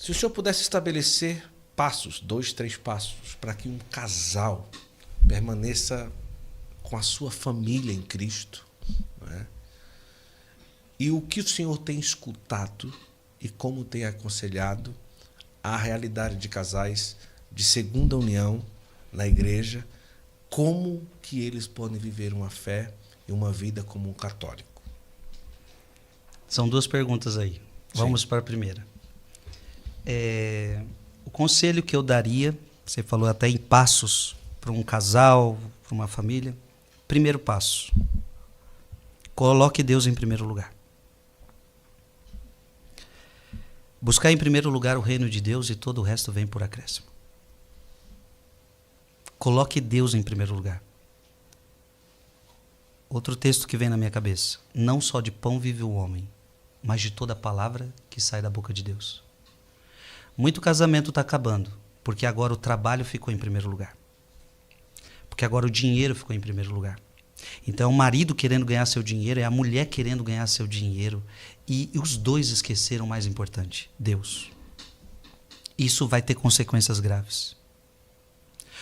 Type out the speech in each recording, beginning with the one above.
Se o senhor pudesse estabelecer passos, 2, 3 passos, para que um casal permaneça com a sua família em Cristo, não é? E o que o senhor tem escutado e como tem aconselhado a realidade de casais de segunda união na igreja, como que eles podem viver uma fé e uma vida como um católico? São 2 perguntas aí. Vamos Sim. para a primeira. O conselho que eu daria, você falou até em passos para um casal, para uma família. Primeiro passo, coloque Deus em primeiro lugar. Buscar em primeiro lugar o reino de Deus e todo o resto vem por acréscimo. Coloque Deus em primeiro lugar. Outro texto que vem na minha cabeça. Não só de pão vive o homem, mas de toda palavra que sai da boca de Deus. Muito casamento está acabando, porque agora o trabalho ficou em primeiro lugar. Porque agora o dinheiro ficou em primeiro lugar. Então é o marido querendo ganhar seu dinheiro, é a mulher querendo ganhar seu dinheiro, e os dois esqueceram o mais importante, Deus. Isso vai ter consequências graves.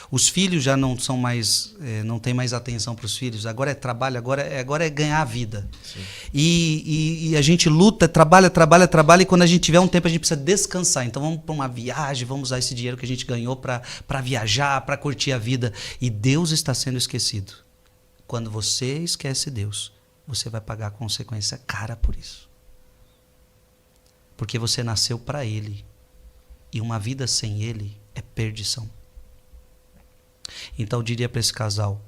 Os filhos já não são mais, não tem mais atenção para os filhos. Agora é trabalho, agora é ganhar a vida. E a gente luta, trabalha, e quando a gente tiver um tempo a gente precisa descansar. Então vamos para uma viagem, vamos usar esse dinheiro que a gente ganhou para viajar, para curtir a vida. E Deus está sendo esquecido. Quando você esquece Deus, você vai pagar a consequência cara por isso. Porque você nasceu para Ele. E uma vida sem Ele é perdição. Então eu diria para esse casal,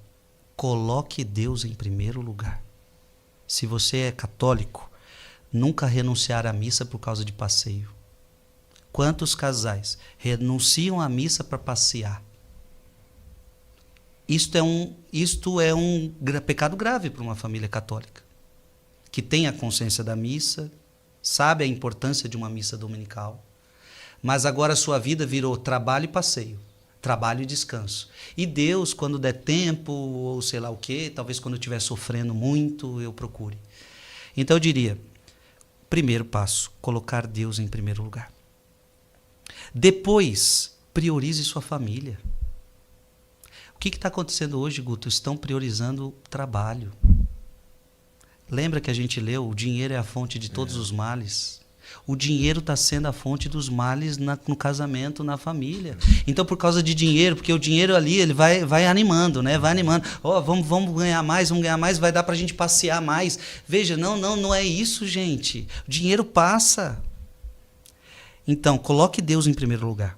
coloque Deus em primeiro lugar. Se você é católico, nunca renunciar à missa por causa de passeio. Quantos casais renunciam à missa para passear? Isto é um pecado grave para uma família católica, que tem a consciência da missa, sabe a importância de uma missa dominical, mas agora a sua vida virou trabalho e passeio. Trabalho e descanso. E Deus, quando der tempo, ou sei lá o quê, talvez quando eu estiver sofrendo muito, eu procure. Então eu diria, primeiro passo, colocar Deus em primeiro lugar. Depois, priorize sua família. O que está acontecendo hoje, Guto? Estão priorizando o trabalho. Lembra que a gente leu, o dinheiro é a fonte de todos os males? O dinheiro está sendo a fonte dos males no casamento, na família. Então, por causa de dinheiro, porque o dinheiro ali ele vai animando, né? Vai animando. Vamos ganhar mais, vai dar para a gente passear mais. Veja, não é isso, gente. O dinheiro passa. Então, coloque Deus em primeiro lugar.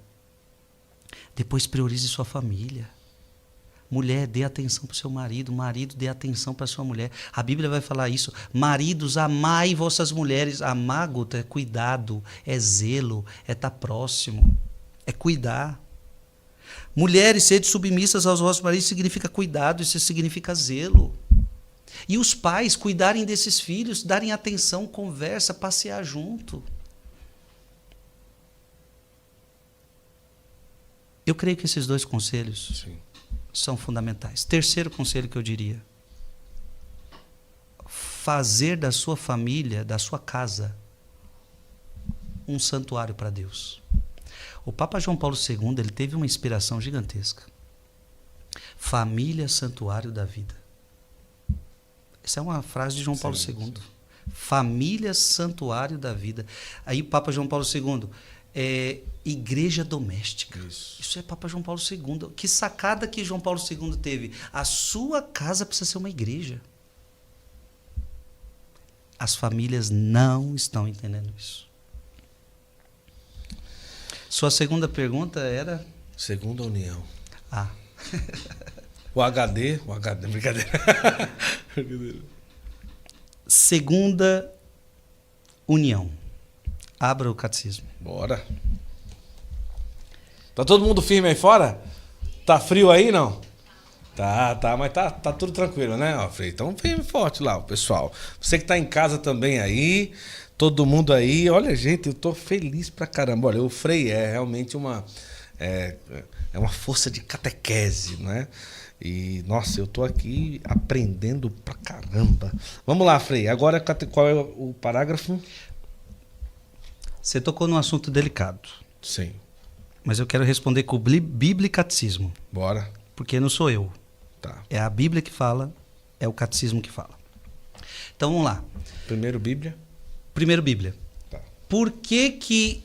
Depois, priorize sua família. Mulher, dê atenção para o seu marido dê atenção para a sua mulher. A Bíblia vai falar isso. Maridos, amai vossas mulheres. Amar, Guto, é cuidado, é zelo, é estar próximo, é cuidar. Mulheres, sede submissas aos vossos maridos significa cuidado, isso significa zelo. E os pais cuidarem desses filhos, darem atenção, conversa, passear junto. Eu creio que esses 2 conselhos são fundamentais. Terceiro conselho que eu diria: fazer da sua família, da sua casa, um santuário para Deus. O Papa João Paulo II, ele teve uma inspiração gigantesca. Família, santuário da vida. Essa é uma frase de João Paulo II. Família, santuário da vida. Aí o Papa João Paulo II, igreja doméstica. Isso é Papa João Paulo II. Que sacada que João Paulo II teve. A sua casa precisa ser uma igreja. As famílias não estão entendendo isso. Sua segunda pergunta era? Segunda união. O HD, brincadeira. Segunda união. Abra o catecismo. Bora. Tá todo mundo firme aí fora? Tá frio aí, não? Tá, mas tá tudo tranquilo, né, Frei? Então firme e forte lá, o pessoal. Você que tá em casa também aí, todo mundo aí. Olha, gente, eu tô feliz pra caramba. Olha, o Frei é realmente uma força de catequese, né? E, nossa, eu tô aqui aprendendo pra caramba. Vamos lá, Frei. Agora, qual é o parágrafo? Você tocou num assunto delicado. Sim. Mas eu quero responder com o biblicatecismo, Bora. porque não sou eu. Tá. É a Bíblia que fala, é o catecismo que fala. Então vamos lá. Primeiro Bíblia. Primeiro Bíblia. Tá. Por que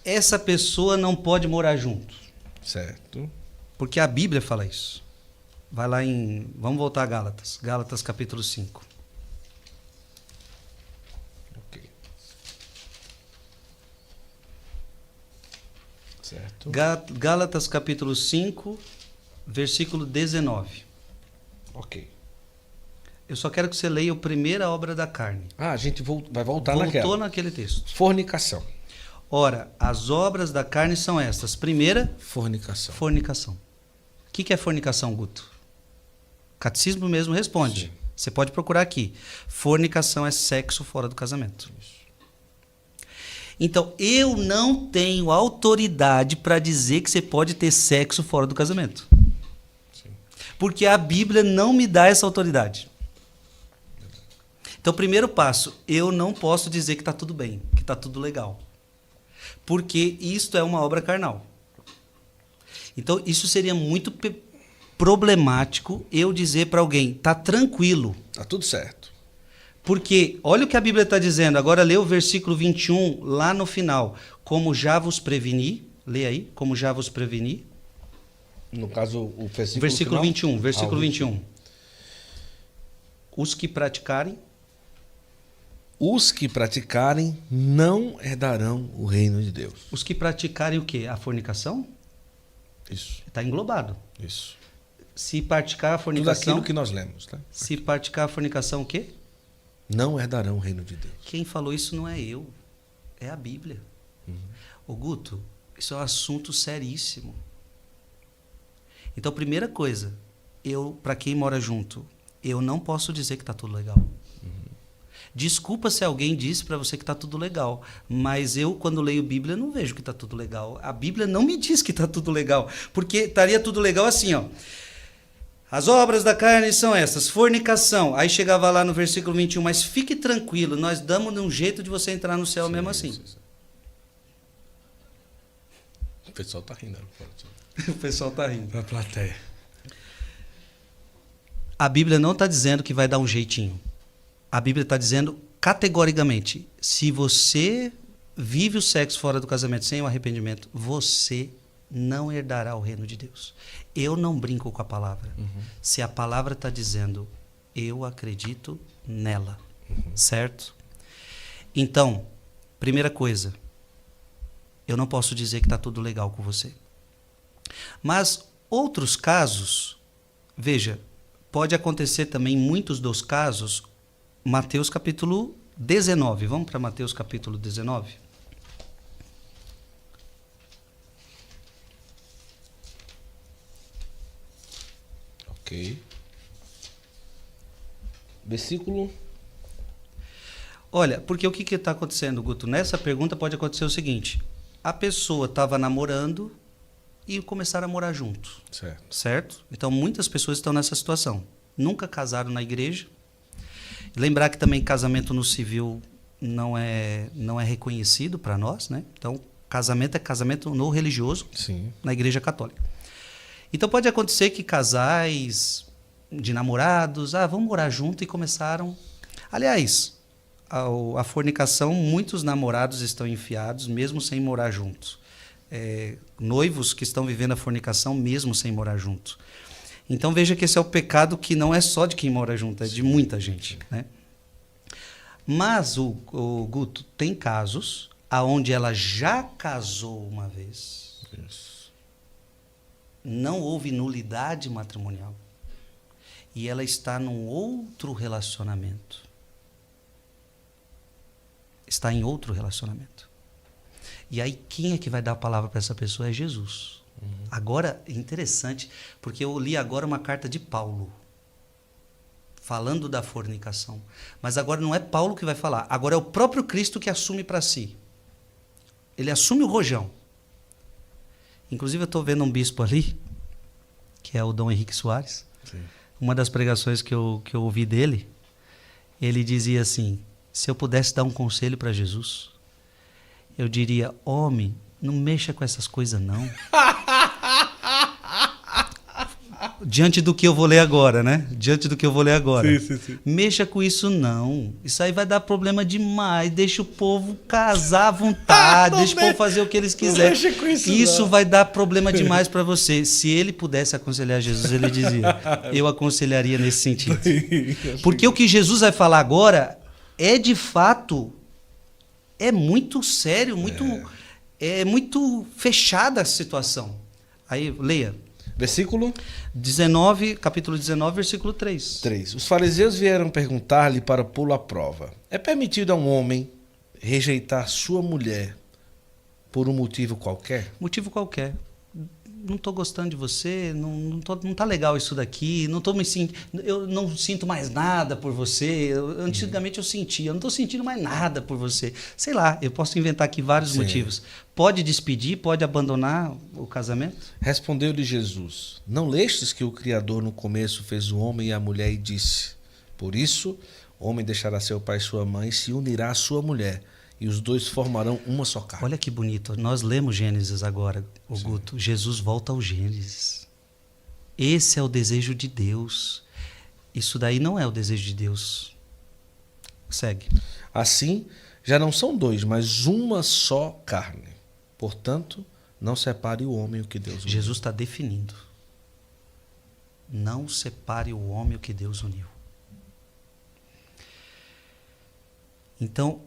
essa pessoa não pode morar junto? Certo. Porque a Bíblia fala isso. Vai lá em... Vamos voltar a Gálatas. Gálatas capítulo 5. Ok. Certo. Gálatas capítulo 5, versículo 19. Ok. Eu só quero que você leia a primeira obra da carne. Ah, a gente vai voltar Voltou naquela. naquele texto. Fornicação. Ora, as obras da carne são estas. Primeira, Fornicação. fornicação. O que é fornicação, Guto? O catecismo mesmo responde. Sim. Você pode procurar aqui. Fornicação é sexo fora do casamento. Isso. Então, eu não tenho autoridade para dizer que você pode ter sexo fora do casamento. Sim. Porque a Bíblia não me dá essa autoridade. Então, primeiro passo, eu não posso dizer que está tudo bem, que está tudo legal. Porque isto é uma obra carnal. Então, isso seria muito problemático eu dizer para alguém, está tranquilo. Tá tudo certo. Porque, olha o que a Bíblia está dizendo. Agora lê o versículo 21, lá no final. Como já vos preveni. Lê aí. Como já vos preveni. No caso, o versículo Versículo final? 21. Versículo Ah, 21. Os que praticarem. Os que praticarem não herdarão o reino de Deus. Os que praticarem o quê? A fornicação? Isso. Está englobado. Isso. Se praticar a Tudo fornicação... aquilo que nós lemos, tá? Se praticar a fornicação o quê? Não herdarão o reino de Deus. Quem falou isso não é eu. É a Bíblia. Ô Guto, isso é um assunto seríssimo. Então, primeira coisa, para quem mora junto, eu não posso dizer que está tudo legal. Desculpa se alguém disse para você que está tudo legal, mas eu, quando leio Bíblia, não vejo que está tudo legal. A Bíblia não me diz que está tudo legal, porque estaria tudo legal assim, ó. As obras da carne são essas, fornicação. Aí chegava lá no versículo 21, mas fique tranquilo, nós damos um jeito de você entrar no céu mesmo assim. Sim. O pessoal tá rindo. O pessoal está rindo. Pra plateia. A Bíblia não está dizendo que vai dar um jeitinho. A Bíblia está dizendo categoricamente, se você vive o sexo fora do casamento sem o arrependimento, você não herdará o reino de Deus. Eu não brinco com a palavra. Se a palavra está dizendo, eu acredito nela. Certo? Então, primeira coisa, eu não posso dizer que está tudo legal com você. Mas outros casos, veja, pode acontecer também em muitos dos casos, Mateus capítulo 19. Vamos para Mateus capítulo 19? Ok. Versículo. Olha, porque o que está acontecendo, Guto? Nessa pergunta pode acontecer o seguinte: a pessoa estava namorando e começaram a morar junto. Certo. Certo? Então, muitas pessoas estão nessa situação. Nunca casaram na igreja. Lembrar que também casamento no civil não é reconhecido para nós, né? Então, casamento é casamento no religioso, Sim. na igreja católica. Então, pode acontecer que casais de namorados, vamos morar junto, e começaram... Aliás, a fornicação, muitos namorados estão enfiados, mesmo sem morar juntos. Noivos que estão vivendo a fornicação, mesmo sem morar junto. Então, veja que esse é o pecado que não é só de quem mora junto, é de muita gente, né? Mas, o Guto, tem casos onde ela já casou uma vez. Isso. Não houve nulidade matrimonial. E ela está num outro relacionamento. Está em outro relacionamento. E aí, quem é que vai dar a palavra para essa pessoa? É Jesus. Agora, é interessante, porque eu li agora uma carta de Paulo, falando da fornicação. Mas agora não é Paulo que vai falar, agora é o próprio Cristo que assume para si. Ele assume o rojão. Inclusive, eu estou vendo um bispo ali, que é o Dom Henrique Soares. Sim. Uma das pregações que eu ouvi dele, ele dizia assim: se eu pudesse dar um conselho para Jesus, eu diria: homem, Não mexa com essas coisas, não. Diante do que eu vou ler agora, né? Diante do que eu vou ler agora. Sim. Mexa com isso, não. Isso aí vai dar problema demais. Deixa o povo casar à vontade. Deixa o povo fazer o que eles quiserem. Não mexa com isso, não. Vai dar problema demais para você. Se ele pudesse aconselhar Jesus, ele dizia: eu aconselharia nesse sentido. Porque o que Jesus vai falar agora é, de fato, é muito sério, é muito fechada a situação. Aí, leia. Versículo 19, capítulo 19, versículo 3. 3. Os fariseus vieram perguntar-lhe para pô-lo à prova: é permitido a um homem rejeitar sua mulher por um motivo qualquer? Motivo qualquer. Não estou gostando de você, não tá legal isso daqui, eu não sinto mais nada por você. Antigamente eu sentia, eu não estou sentindo mais nada por você. Sei lá, eu posso inventar aqui vários motivos. Pode despedir, pode abandonar o casamento? Respondeu-lhe Jesus: não lestes que o Criador no começo fez o homem e a mulher e disse: por isso, o homem deixará seu pai e sua mãe e se unirá à sua mulher, e os dois formarão uma só carne. Olha que bonito. Nós lemos Gênesis agora, Guto. Jesus volta ao Gênesis. Esse é o desejo de Deus. Isso daí não é o desejo de Deus. Segue. Assim, já não são dois, mas uma só carne. Portanto, não separe o homem o que Deus uniu. Jesus está definindo. Não separe o homem o que Deus uniu. Então,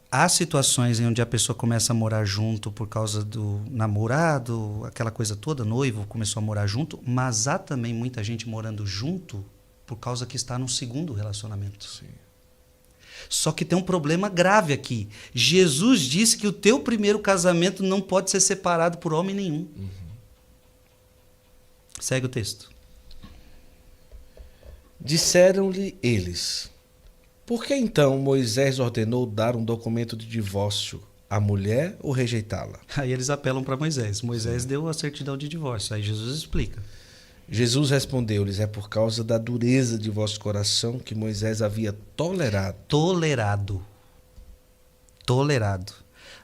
há situações em onde a pessoa começa a morar junto por causa do namorado, aquela coisa toda, noivo começou a morar junto, mas há também muita gente morando junto por causa que está num segundo relacionamento. Sim. Só que tem um problema grave aqui. Jesus disse que o teu primeiro casamento não pode ser separado por homem nenhum. Segue o texto. Disseram-lhe eles: por que então Moisés ordenou dar um documento de divórcio à mulher ou rejeitá-la? Aí eles apelam para Moisés. Moisés deu a certidão de divórcio. Aí Jesus explica. Jesus respondeu-lhes: é por causa da dureza de vosso coração que Moisés havia tolerado. Tolerado.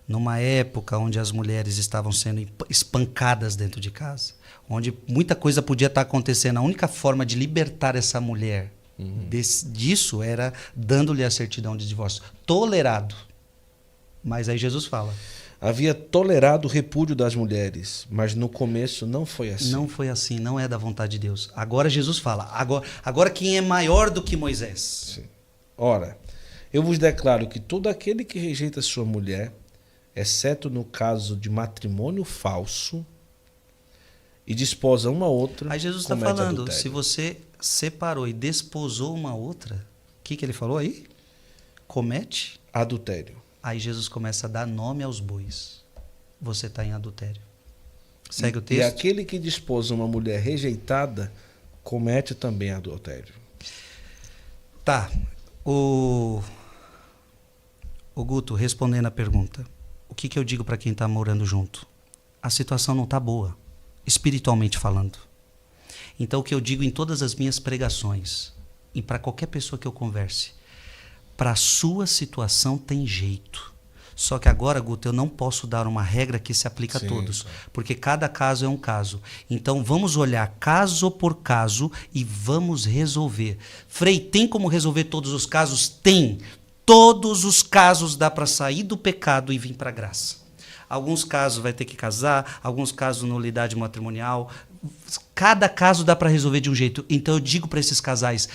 Numa época onde as mulheres estavam sendo espancadas dentro de casa, onde muita coisa podia estar acontecendo, a única forma de libertar essa mulher disso era dando-lhe a certidão de divórcio. Tolerado. Mas aí Jesus fala: havia tolerado o repúdio das mulheres, mas no começo não foi assim. Não foi assim, não é da vontade de Deus. Agora Jesus fala: agora quem é maior do que Moisés? Sim. Ora, eu vos declaro que todo aquele que rejeita sua mulher, exceto no caso de matrimônio falso, e desposa uma outra, aí Jesus está comete falando, adultério. se você separou e desposou uma outra, o que ele falou aí? Comete adultério. Aí Jesus começa a dar nome aos bois. Você está em adultério. Segue o texto. E aquele que desposa uma mulher rejeitada, comete também adultério. Tá. O Guto, respondendo a pergunta, o que eu digo para quem está morando junto? A situação não está boa, espiritualmente falando. Então, o que eu digo em todas as minhas pregações, e para qualquer pessoa que eu converse, para a sua situação tem jeito. Só que agora, Guto, eu não posso dar uma regra que se aplica a todos, porque cada caso é um caso. Então, vamos olhar caso por caso e vamos resolver. Frei, tem como resolver todos os casos? Tem. Todos os casos dá para sair do pecado e vir para a graça. Alguns casos vai ter que casar, alguns casos nulidade matrimonial. Cada caso dá para resolver de um jeito. Então, eu digo para esses casais: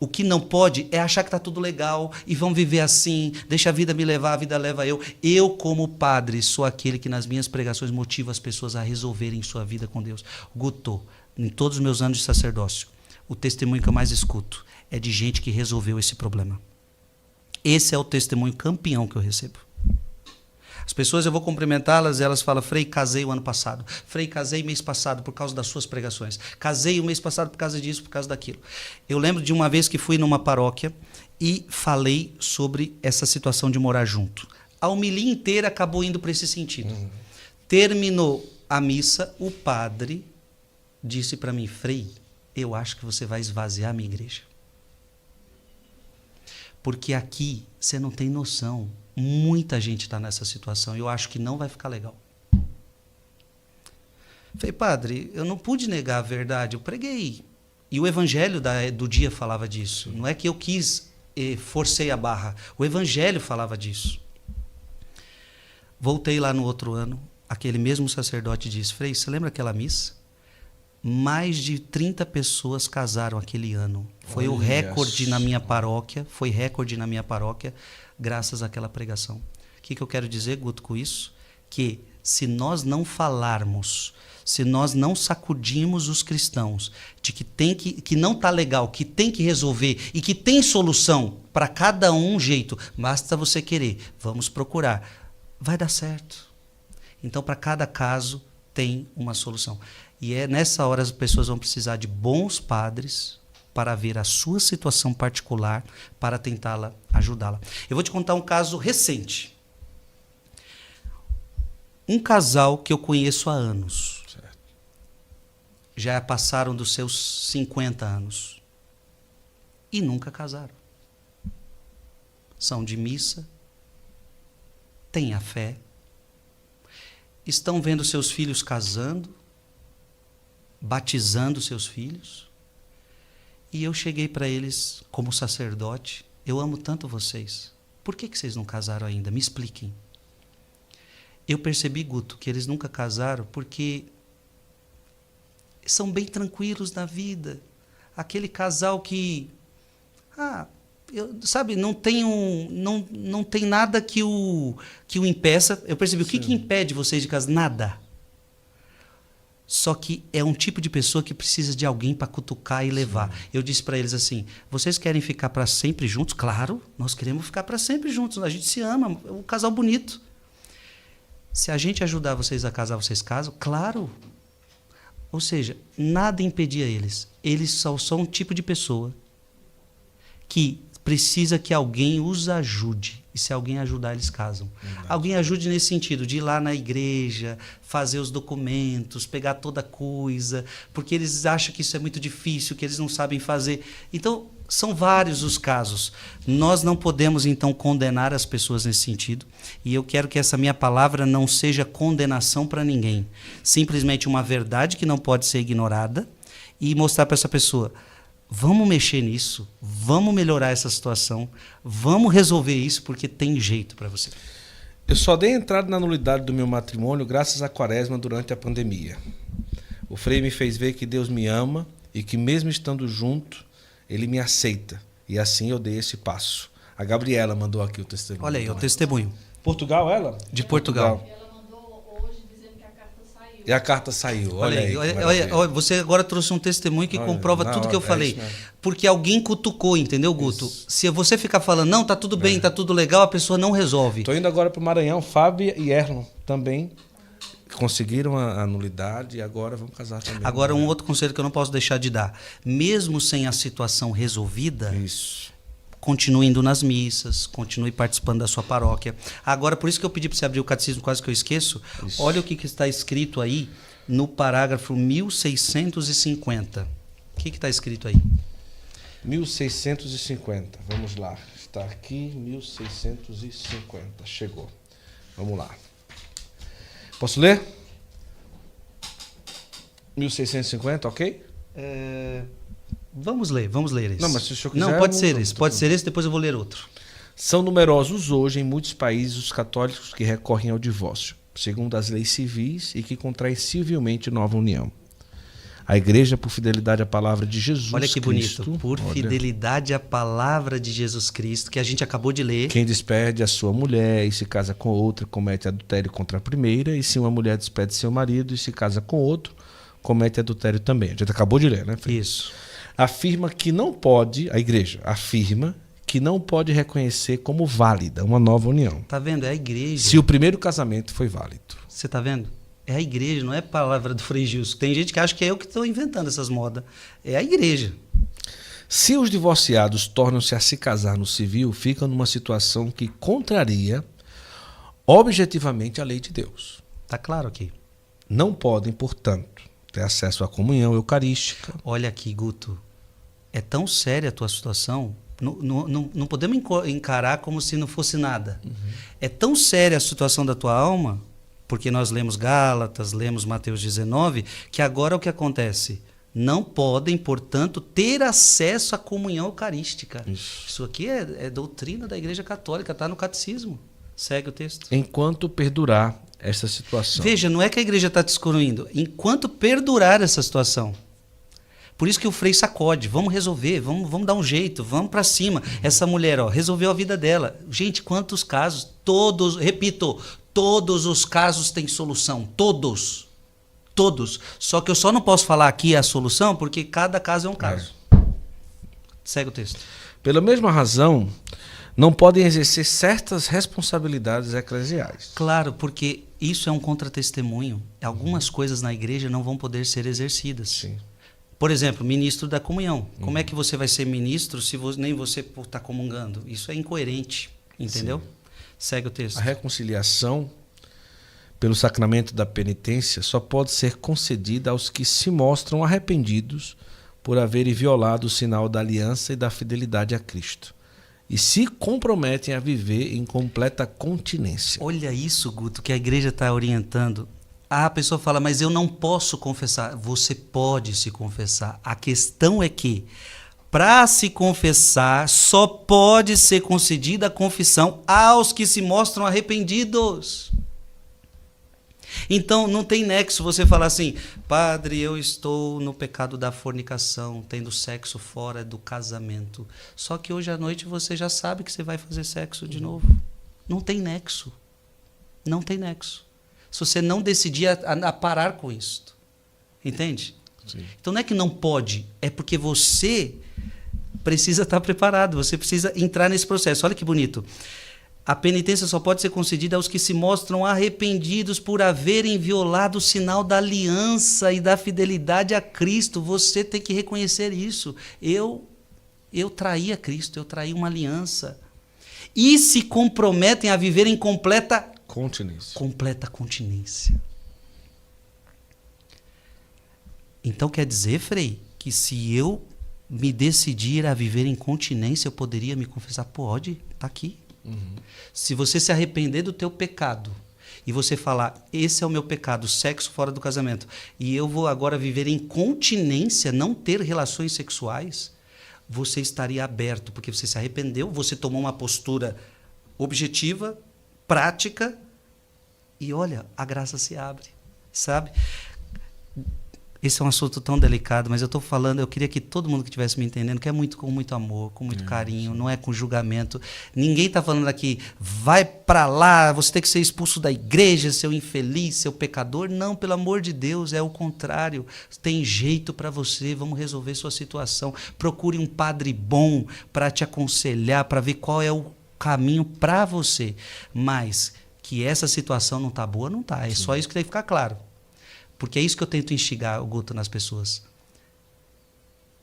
o que não pode é achar que está tudo legal e vão viver assim, deixa a vida me levar, a vida leva eu. Eu, como padre, sou aquele que nas minhas pregações motiva as pessoas a resolverem sua vida com Deus. Guto, em todos os meus anos de sacerdócio, o testemunho que eu mais escuto é de gente que resolveu esse problema. Esse é o testemunho campeão que eu recebo. As pessoas, eu vou cumprimentá-las, elas falam: Frei, casei o ano passado. Frei, casei mês passado por causa das suas pregações. Casei o mês passado por causa disso, por causa daquilo. Eu lembro de uma vez que fui numa paróquia e falei sobre essa situação de morar junto. A homilia inteira acabou indo para esse sentido. Terminou a missa, o padre disse para mim: Frei, eu acho que você vai esvaziar a minha igreja. Porque aqui você não tem noção. Muita gente está nessa situação e eu acho que não vai ficar legal. Falei, padre, eu não pude negar a verdade, eu preguei. E o evangelho do dia falava disso. Não é que eu quis e forcei a barra. O evangelho falava disso. Voltei lá no outro ano, aquele mesmo sacerdote disse, Frei, você lembra aquela missa? Mais de 30 pessoas casaram aquele ano. Foi o recorde na minha paróquia, graças àquela pregação. O que eu quero dizer, Guto, com isso? Que se nós não falarmos, se nós não sacudirmos os cristãos de que não está legal, que tem que resolver e que tem solução para cada um jeito, basta você querer, vamos procurar, vai dar certo. Então, para cada caso, tem uma solução. E é nessa hora as pessoas vão precisar de bons padres para ver a sua situação particular, para tentá-la, ajudá-la. Eu vou te contar um caso recente. Um casal que eu conheço há anos. Certo. Já passaram dos seus 50 anos. E nunca casaram. São de missa, têm a fé, estão vendo seus filhos casando, batizando seus filhos. E eu cheguei para eles como sacerdote, eu amo tanto vocês. Por que vocês não casaram ainda? Me expliquem. Eu percebi, Guto, que eles nunca casaram porque são bem tranquilos na vida. Aquele casal que, sabe, não tem nada que o impeça. Eu percebi, o que impede vocês de casar? Nada. Só que é um tipo de pessoa que precisa de alguém para cutucar e levar. Sim. Eu disse para eles assim, vocês querem ficar para sempre juntos? Claro, nós queremos ficar para sempre juntos. A gente se ama, é um casal bonito. Se a gente ajudar vocês a casar, vocês casam? Claro. Ou seja, nada impedia eles. Eles só são um tipo de pessoa que precisa que alguém os ajude. E se alguém ajudar, eles casam. Verdade. Alguém ajude nesse sentido, de ir lá na igreja, fazer os documentos, pegar toda coisa, porque eles acham que isso é muito difícil, que eles não sabem fazer. Então, são vários os casos. Nós não podemos, então, condenar as pessoas nesse sentido. E eu quero que essa minha palavra não seja condenação para ninguém. Simplesmente uma verdade que não pode ser ignorada e mostrar para essa pessoa, vamos mexer nisso, vamos melhorar essa situação, vamos resolver isso, porque tem jeito para você. Eu só dei entrada na nulidade do meu matrimônio graças à quaresma durante a pandemia. O Frei me fez ver que Deus me ama e que mesmo estando junto, Ele me aceita. E assim eu dei esse passo. A Gabriela mandou aqui o testemunho. Olha aí, o testemunho. Portugal, ela? De Portugal. Ela mandou hoje dizendo que a carta saiu. E a carta saiu. Olha aí. Olha, você agora trouxe um testemunho que comprova tudo que eu falei. Porque alguém cutucou, entendeu, Guto? Isso. Se você ficar falando, não, tá tudo bem, tá tudo legal, a pessoa não resolve. Estou indo agora para o Maranhão. Fábio e Erlon também conseguiram a nulidade e agora vão casar também. Agora, um outro conselho que eu não posso deixar de dar. Mesmo sem a situação resolvida, continue indo nas missas, continue participando da sua paróquia. Agora, por isso que eu pedi para você abrir o catecismo, quase que eu esqueço. Isso. Olha o que está escrito aí no parágrafo 1650. O que está escrito aí? 1650. Vamos lá. Está aqui, 1650. Chegou. Vamos lá. Posso ler? 1650, ok? Vamos ler esse. Não, mas se o senhor quiser... Não, pode ser esse. Pode ser esse, depois eu vou ler outro. São numerosos hoje em muitos países os católicos que recorrem ao divórcio, segundo as leis civis, e que contraem civilmente nova união. A Igreja, por fidelidade à palavra de Jesus Cristo... Olha que bonito. Por fidelidade à palavra de Jesus Cristo, que a gente acabou de ler. Quem despede a sua mulher e se casa com outra, comete adultério contra a primeira. E se uma mulher despede seu marido e se casa com outro, comete adultério também. A gente acabou de ler, né, Fê? Isso. Afirma que não pode, a Igreja afirma que não pode reconhecer como válida uma nova união. Tá vendo? É a Igreja. Se o primeiro casamento foi válido. Você tá vendo? É a Igreja, não é a palavra do Frei Gilson. Tem gente que acha que é eu que estou inventando essas modas. É a Igreja. Se os divorciados tornam-se a se casar no civil, ficam numa situação que contraria objetivamente a lei de Deus. Tá claro aqui. Não podem, portanto, ter acesso à comunhão eucarística. Olha aqui, Guto. É tão séria a tua situação, não podemos encarar como se não fosse nada. Uhum. É tão séria a situação da tua alma porque nós lemos Gálatas, lemos Mateus 19, que agora o que acontece? Não podem, portanto, ter acesso à comunhão eucarística. Isso aqui é doutrina da Igreja Católica, está no catecismo. Segue o texto. Enquanto perdurar essa situação. Veja, não é que a igreja está te excluindo. Enquanto perdurar essa situação. Por isso que o Frei sacode. Vamos resolver, vamos dar um jeito, vamos para cima. Essa mulher, resolveu a vida dela. Gente, quantos casos? Todos, repito, todos os casos têm solução. Todos. Todos. Só que eu só não posso falar aqui a solução porque cada caso é um caso. Segue o texto. Pela mesma razão, não podem exercer certas responsabilidades eclesiais. Claro, porque isso é um contratestemunho. Algumas coisas na igreja não vão poder ser exercidas. Sim. Por exemplo, ministro da comunhão. Como é que você vai ser ministro se nem você está comungando? Isso é incoerente, entendeu? Sim. Segue o texto. A reconciliação pelo sacramento da penitência só pode ser concedida aos que se mostram arrependidos por haverem violado o sinal da aliança e da fidelidade a Cristo e se comprometem a viver em completa continência. Olha isso, Guto, que a igreja está orientando. A pessoa fala, mas eu não posso confessar. Você pode se confessar. A questão é que, para se confessar, só pode ser concedida a confissão aos que se mostram arrependidos. Então, não tem nexo você falar assim, padre, eu estou no pecado da fornicação, tendo sexo fora do casamento. Só que hoje à noite você já sabe que você vai fazer sexo de novo. Não tem nexo. Não tem nexo. Se você não decidir a parar com isso. Entende? Sim. Então não é que não pode, é porque você precisa estar preparado, você precisa entrar nesse processo. Olha que bonito. A penitência só pode ser concedida aos que se mostram arrependidos por haverem violado o sinal da aliança e da fidelidade a Cristo. Você tem que reconhecer isso. Eu traí a Cristo, eu traí uma aliança. E se comprometem a viver em completa continência. Então quer dizer, Frei, que se eu me decidir a viver em continência, eu poderia me confessar? Pode, está aqui. Uhum. Se você se arrepender do teu pecado e você falar, esse é o meu pecado, sexo fora do casamento, e eu vou agora viver em continência, não ter relações sexuais, você estaria aberto, porque você se arrependeu, você tomou uma postura objetiva, prática, e olha, a graça se abre, sabe? Esse é um assunto tão delicado, mas eu estou falando, eu queria que todo mundo que estivesse me entendendo, que é muito com muito amor, com muito carinho, não é com julgamento. Ninguém está falando aqui, vai para lá, você tem que ser expulso da igreja, seu infeliz, seu pecador. Não, pelo amor de Deus, é o contrário. Tem jeito para você, vamos resolver sua situação. Procure um padre bom para te aconselhar, para ver qual é o caminho para você. Mas que essa situação não está boa, não está. É Sim. Só isso que tem que ficar claro. Porque é isso que eu tento instigar, o Guto, nas pessoas.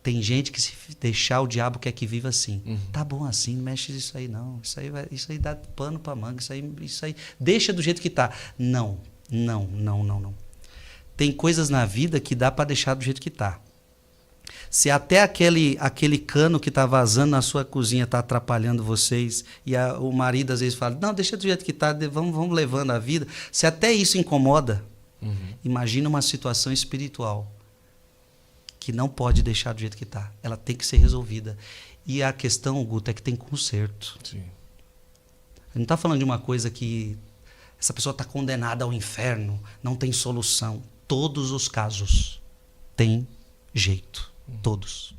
Tem gente que, se deixar, o diabo quer que viva assim. Uhum. Tá bom assim, não mexe isso aí não. Isso aí dá pano pra manga. Isso aí deixa do jeito que tá. Não. Tem coisas na vida que dá para deixar do jeito que tá. Se até aquele cano que tá vazando na sua cozinha tá atrapalhando vocês, e o marido às vezes fala, não, deixa do jeito que tá, vamos levando a vida. Se até isso incomoda, imagina uma situação espiritual que não pode deixar do jeito que está. Ela tem que ser resolvida. E a questão, Guto, é que tem conserto. Sim. A gente não está falando de uma coisa que essa pessoa está condenada ao inferno, não tem solução. Todos os casos têm jeito. Todos.